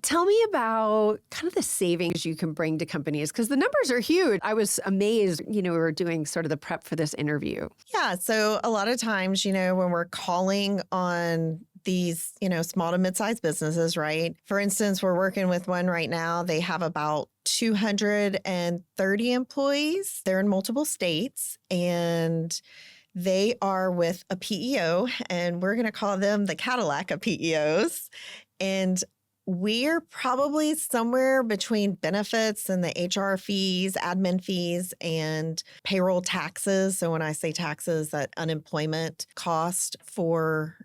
Tell me about kind of the savings you can bring to companies because the numbers are huge. I was amazed, we were doing sort of the prep for this interview. Yeah. So a lot of times, when we're calling on these, small to mid-sized businesses, right? For instance, we're working with one right now. They have about 230 employees. They're in multiple states and they are with a PEO, and we're going to call them the Cadillac of PEOs. And we're probably somewhere between benefits and the HR fees, admin fees, and payroll taxes. So when I say taxes, that unemployment cost for,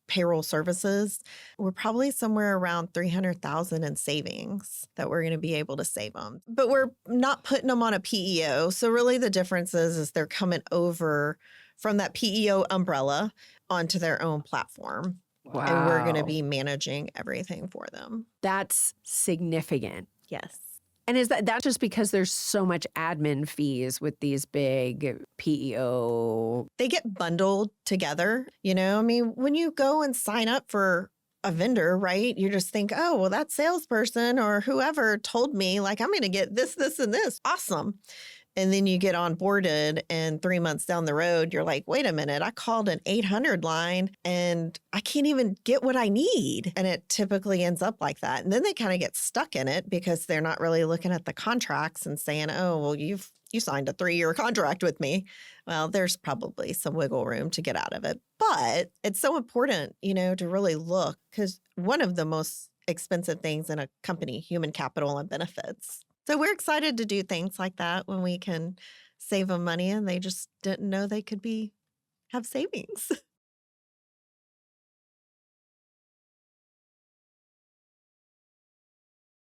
payroll services, we're probably somewhere around 300,000 in savings that we're going to be able to save them. But we're not putting them on a PEO. So really the difference is they're coming over from that PEO umbrella onto their own platform. Wow. And we're going to be managing everything for them. That's significant. Yes. And is that's just because there's so much admin fees with these big PEO? They get bundled together. When you go and sign up for a vendor, right? You just think, oh, well, that salesperson or whoever told me, like, I'm going to get this, this, and this. Awesome. And then you get onboarded and 3 months down the road, you're like, wait a minute, I called an 800 line and I can't even get what I need. And it typically ends up like that. And then they kind of get stuck in it because they're not really looking at the contracts and saying, oh, well, you signed a 3-year contract with me. Well, there's probably some wiggle room to get out of it. But it's so important, to really look, because one of the most expensive things in a company, human capital and benefits. So we're excited to do things like that when we can save them money and they just didn't know they could have savings.